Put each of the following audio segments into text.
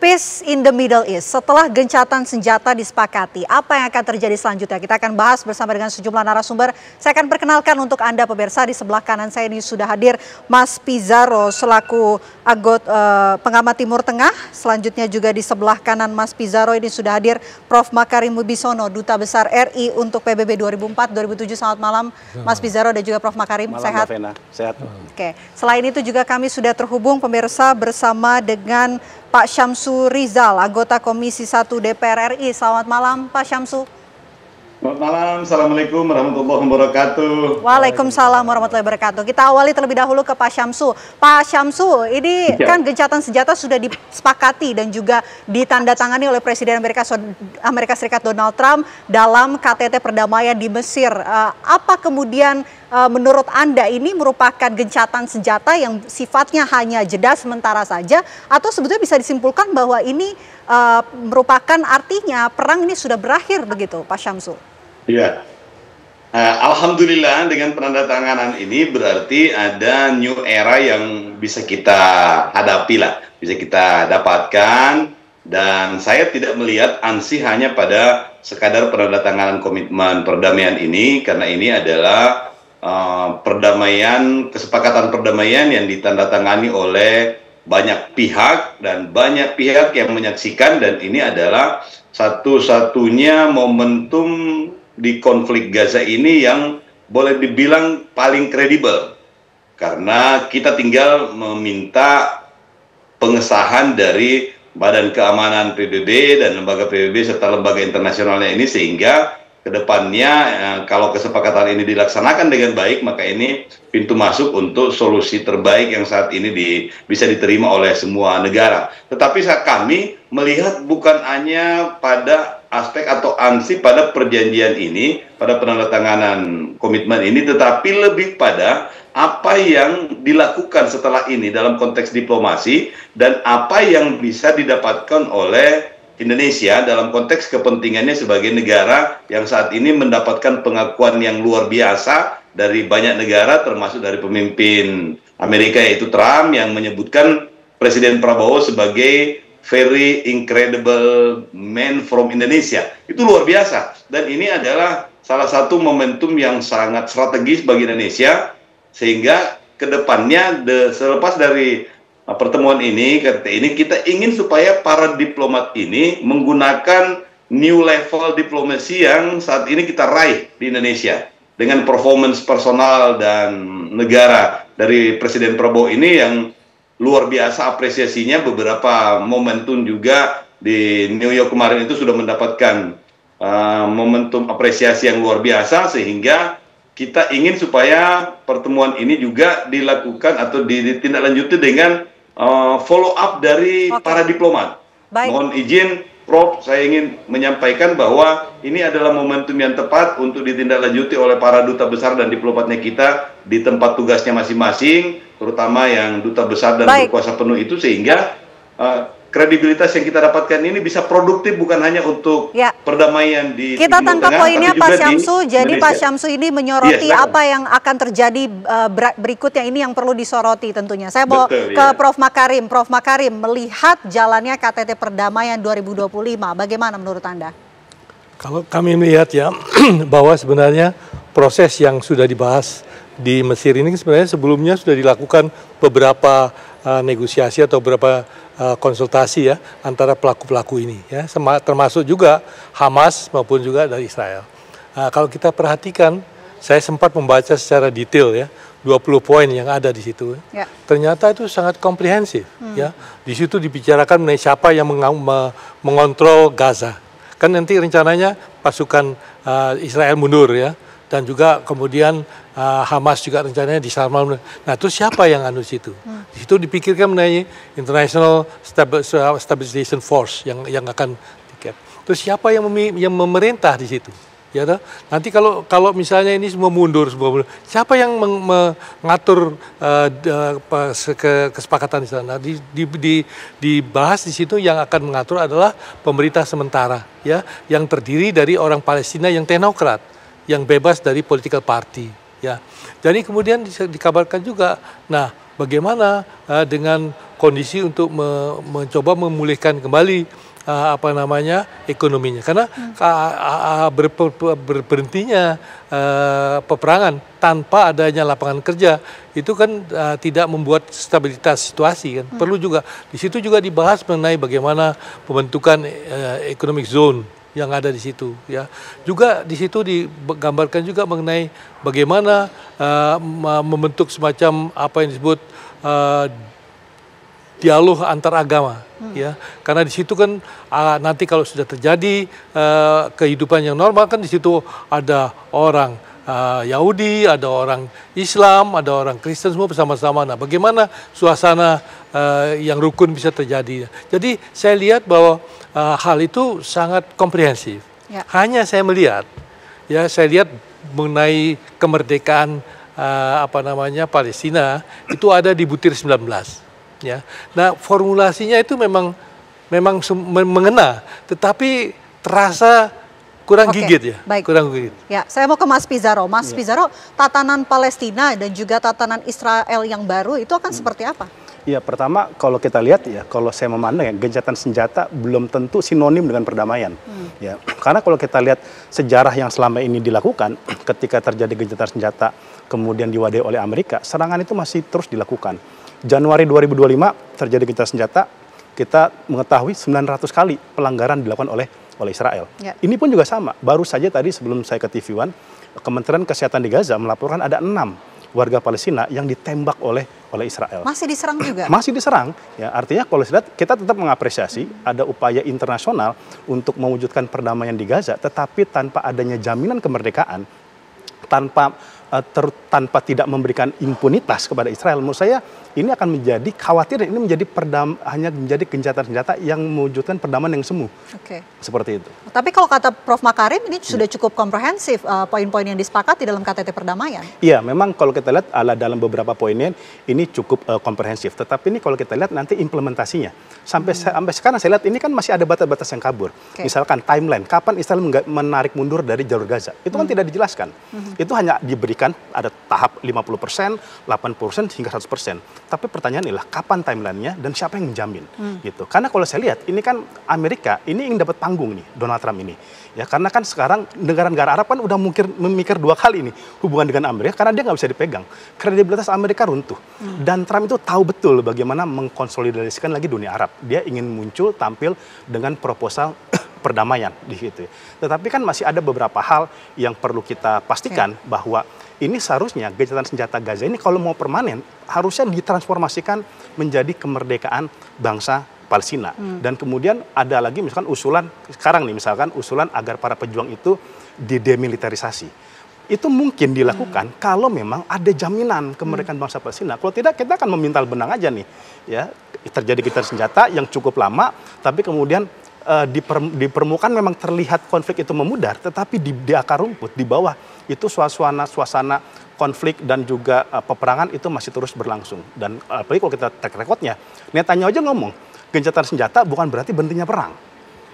Peace in the Middle East. Setelah gencatan senjata disepakati, apa yang akan terjadi selanjutnya? Kita akan bahas bersama dengan sejumlah narasumber. Saya akan perkenalkan untuk Anda pemirsa, di sebelah kanan saya ini sudah hadir Mas Pizarro selaku pengamat Timur Tengah. Selanjutnya juga di sebelah kanan Mas Pizarro ini sudah hadir Prof. Makarim Wibisono, Duta Besar RI untuk PBB 2004-2007. Selamat malam Mas Pizarro dan juga Prof. Makarim. Malam, sehat? Mbak Vena. Sehat. Oke. Selain itu juga kami sudah terhubung pemirsa bersama dengan Pak Syamsu Rizal, anggota Komisi 1 DPR RI. Selamat malam Pak Syamsu. Selamat malam, Assalamualaikum warahmatullahi wabarakatuh. Waalaikumsalam warahmatullahi wabarakatuh. Kita awali terlebih dahulu ke Pak Syamsu. Pak Syamsu, ini kan gencatan senjata sudah disepakati dan juga ditandatangani oleh Presiden Amerika Serikat Donald Trump dalam KTT perdamaian di Mesir. Apa kemudian menurut Anda ini merupakan gencatan senjata yang sifatnya hanya jeda sementara saja, atau sebetulnya bisa disimpulkan bahwa ini merupakan artinya perang ini sudah berakhir begitu, Pak Syamsu? Iya, alhamdulillah dengan penandatanganan ini berarti ada new era yang bisa kita hadapi lah, bisa kita dapatkan, dan saya tidak melihat ANSI hanya pada sekadar penandatanganan komitmen perdamaian ini, karena ini adalah kesepakatan perdamaian yang ditandatangani oleh banyak pihak dan banyak pihak yang menyaksikan, dan ini adalah satu-satunya momentum di konflik Gaza ini yang boleh dibilang paling kredibel, karena kita tinggal meminta pengesahan dari Badan Keamanan PBB dan lembaga PBB serta lembaga internasionalnya ini, sehingga kedepannya kalau kesepakatan ini dilaksanakan dengan baik, maka ini pintu masuk untuk solusi terbaik yang saat ini bisa diterima oleh semua negara. Tetapi saat kami melihat bukan hanya pada aspek atau ANSI pada perjanjian ini, pada penandatanganan komitmen ini, tetapi lebih pada apa yang dilakukan setelah ini dalam konteks diplomasi dan apa yang bisa didapatkan oleh Indonesia dalam konteks kepentingannya sebagai negara yang saat ini mendapatkan pengakuan yang luar biasa dari banyak negara, termasuk dari pemimpin Amerika yaitu Trump, yang menyebutkan Presiden Prabowo sebagai very incredible man from Indonesia. Itu luar biasa, dan ini adalah salah satu momentum yang sangat strategis bagi Indonesia, sehingga kedepannya selepas dari pertemuan ini, kita ingin supaya para diplomat ini menggunakan new level diplomasi yang saat ini kita raih di Indonesia dengan performance personal dan negara dari Presiden Prabowo ini yang luar biasa apresiasinya. Beberapa momentum juga di New York kemarin itu sudah mendapatkan momentum apresiasi yang luar biasa, sehingga kita ingin supaya pertemuan ini juga dilakukan atau ditindaklanjuti dengan follow up dari para diplomat. Baik. Mohon izin Prof, saya ingin menyampaikan bahwa ini adalah momentum yang tepat untuk ditindaklanjuti oleh para duta besar dan diplomatnya kita di tempat tugasnya masing-masing, terutama yang duta besar dan berkuasa penuh itu, sehingga kredibilitas yang kita dapatkan ini bisa produktif bukan hanya untuk perdamaian di kita tangkap poinnya Pak Syamsu. Jadi Pak Syamsu ini menyoroti apa yang akan terjadi berikutnya, ini yang perlu disoroti tentunya. Saya mau ke Prof. Makarim. Prof. Makarim, melihat jalannya KTT perdamaian 2025, bagaimana menurut Anda? Kalau kami melihat ya bahwa sebenarnya proses yang sudah dibahas di Mesir ini sebenarnya sebelumnya sudah dilakukan beberapa negosiasi atau beberapa konsultasi ya antara pelaku-pelaku ini ya, termasuk juga Hamas maupun juga dari Israel. Kalau kita perhatikan, saya sempat membaca secara detail ya 20 poin yang ada di situ. Ya. Ternyata itu sangat komprehensif ya. Di situ dibicarakan mengenai siapa yang mengontrol Gaza. Kan nanti rencananya pasukan Israel mundur ya. Dan juga kemudian Hamas juga rencananya disarman. Nah, itu siapa yang anu situ? Di situ dipikirkan mengenai International Stabilization Force yang akan tiket. Terus siapa yang memerintah di situ? Ya, nanti kalau misalnya ini semua mundur, siapa yang mengatur kesepakatan di sana? Dibahas di situ, yang akan mengatur adalah pemerintah sementara, ya, yang terdiri dari orang Palestina yang teknokrat, yang bebas dari political party, ya. Jadi kemudian dikabarkan juga, nah bagaimana dengan kondisi untuk mencoba memulihkan kembali ekonominya, karena berhentinya peperangan tanpa adanya lapangan kerja itu kan tidak membuat stabilitas situasi kan. Perlu juga di situ juga dibahas mengenai bagaimana pembentukan economic zone yang ada di situ ya. Juga di situ digambarkan juga mengenai bagaimana membentuk semacam apa yang disebut dialog antar agama ya, karena di situ kan nanti kalau sudah terjadi kehidupan yang normal kan di situ ada orang Yahudi, ada orang Islam, ada orang Kristen, semua bersama-sama. Nah, bagaimana suasana yang rukun bisa terjadi? Jadi saya lihat bahwa hal itu sangat komprehensif. Ya. Hanya saya melihat, ya saya lihat mengenai kemerdekaan Palestina itu ada di butir 19. Ya. Nah, formulasinya itu memang mengena, tetapi terasa kurang gigit ya. Baik. Kurang gigit. Ya, saya mau ke Mas Pizarro. Mas Pizarro, tatanan Palestina dan juga tatanan Israel yang baru itu akan seperti apa? Ya, pertama kalau kita lihat ya, kalau saya memandang ya, gencatan senjata belum tentu sinonim dengan perdamaian. Ya, karena kalau kita lihat sejarah yang selama ini dilakukan, ketika terjadi gencatan senjata kemudian diwadahi oleh Amerika, serangan itu masih terus dilakukan. Januari 2025 terjadi gencatan senjata, kita mengetahui 900 kali pelanggaran dilakukan oleh Israel. Ya. Ini pun juga sama. Baru saja tadi sebelum saya ke TV One, Kementerian Kesehatan di Gaza melaporkan ada 6 warga Palestina yang ditembak oleh Israel. Masih diserang juga? Masih diserang. Ya, artinya kalau kita tetap mengapresiasi ada upaya internasional untuk mewujudkan perdamaian di Gaza, tetapi tanpa adanya jaminan kemerdekaan, tanpa tidak memberikan impunitas kepada Israel, menurut saya ini akan menjadi khawatir, ini hanya menjadi gencatan senjata yang mewujudkan perdamaian yang semu. Seperti itu. Tapi kalau kata Prof. Makarim, ini sudah cukup komprehensif poin-poin yang disepakati dalam KTT perdamaian. Iya, memang kalau kita lihat dalam beberapa poinnya ini cukup komprehensif. Tetapi ini kalau kita lihat nanti implementasinya, sampai sekarang saya lihat ini kan masih ada batas-batas yang kabur. Misalkan timeline, kapan Israel menarik mundur dari jalur Gaza, itu kan tidak dijelaskan. Itu hanya diberikan ada tahap 50%, 80% hingga 100%. Tapi pertanyaan adalah kapan timelinenya dan siapa yang menjamin gitu. Karena kalau saya lihat ini kan Amerika ini ingin dapat panggung nih, Donald Trump ini. Ya, karena kan sekarang negara-negara Arab kan udah memikir 2 kali nih hubungan dengan Amerika karena dia nggak bisa dipegang. Kredibilitas Amerika runtuh. Dan Trump itu tahu betul bagaimana mengkonsolidasikan lagi dunia Arab. Dia ingin muncul tampil dengan proposal perdamaian di situ. Tetapi kan masih ada beberapa hal yang perlu kita pastikan bahwa ini seharusnya gencatan senjata Gaza ini kalau mau permanen harusnya ditransformasikan menjadi kemerdekaan bangsa Palestina. Dan kemudian ada lagi misalkan usulan sekarang nih, misalkan usulan agar para pejuang itu didemilitarisasi. Itu mungkin dilakukan kalau memang ada jaminan kemerdekaan bangsa Palestina. Kalau tidak, kita akan memintal benang aja nih. Ya, terjadi gencatan senjata yang cukup lama, tapi kemudian di permukaan memang terlihat konflik itu memudar, tetapi di akar rumput, di bawah, itu suasana konflik dan juga peperangan itu masih terus berlangsung. Dan apalagi kalau kita track recordnya, Netanyahu aja ngomong, gencatan senjata bukan berarti berhentinya perang.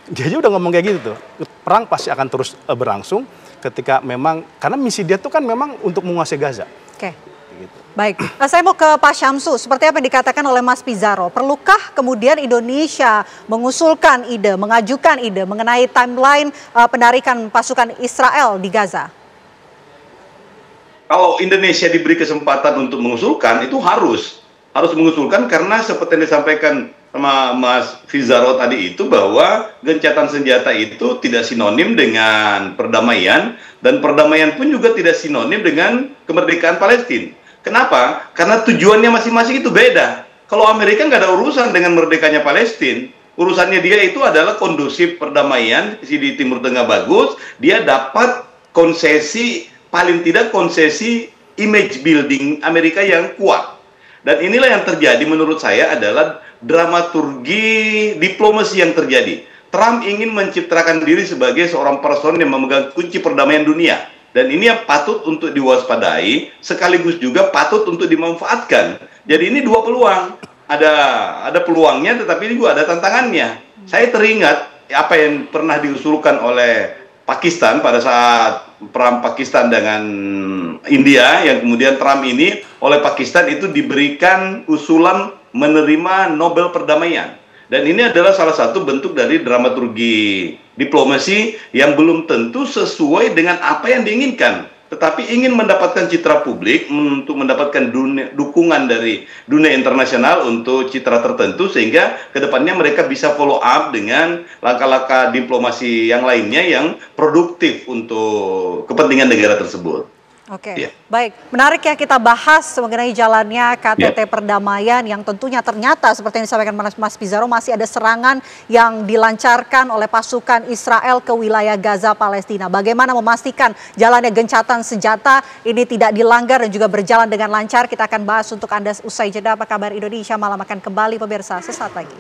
Dia aja udah ngomong kayak gitu tuh. Perang pasti akan terus berlangsung ketika memang, karena misi dia tuh kan memang untuk menguasai Gaza. Gitu. Baik, saya mau ke Pak Syamsu. Seperti apa yang dikatakan oleh Mas Pizarro, perlukah kemudian Indonesia mengusulkan ide, mengajukan ide mengenai timeline penarikan pasukan Israel di Gaza? Kalau Indonesia diberi kesempatan untuk mengusulkan, itu harus mengusulkan karena seperti yang disampaikan sama Mas Pizarro tadi itu bahwa gencatan senjata itu tidak sinonim dengan perdamaian dan perdamaian pun juga tidak sinonim dengan kemerdekaan Palestina. Kenapa? Karena tujuannya masing-masing itu beda. Kalau Amerika nggak ada urusan dengan merdekanya Palestina, urusannya dia itu adalah kondusif perdamaian, di Timur Tengah bagus, dia dapat konsesi, paling tidak konsesi image building Amerika yang kuat. Dan inilah yang terjadi menurut saya adalah dramaturgi diplomasi yang terjadi. Trump ingin menciptakan diri sebagai seorang person yang memegang kunci perdamaian dunia. Dan ini yang patut untuk diwaspadai, sekaligus juga patut untuk dimanfaatkan. Jadi ini 2 peluang. Ada peluangnya, tetapi ini juga ada tantangannya. Saya teringat apa yang pernah diusulkan oleh Pakistan pada saat perang Pakistan dengan India, yang kemudian Trump ini oleh Pakistan itu diberikan usulan menerima Nobel Perdamaian. Dan ini adalah salah satu bentuk dari dramaturgi diplomasi yang belum tentu sesuai dengan apa yang diinginkan, tetapi ingin mendapatkan citra publik untuk mendapatkan dukungan dari dunia internasional untuk citra tertentu, sehingga kedepannya mereka bisa follow up dengan langkah-langkah diplomasi yang lainnya yang produktif untuk kepentingan negara tersebut. Oke, baik. Menarik ya kita bahas mengenai jalannya KTT perdamaian yang tentunya ternyata seperti yang disampaikan Mas Pizarro masih ada serangan yang dilancarkan oleh pasukan Israel ke wilayah Gaza, Palestina. Bagaimana memastikan jalannya gencatan senjata ini tidak dilanggar dan juga berjalan dengan lancar? Kita akan bahas untuk Anda usai jeda. Apa kabar Indonesia Malam akan kembali pemirsa sesaat lagi.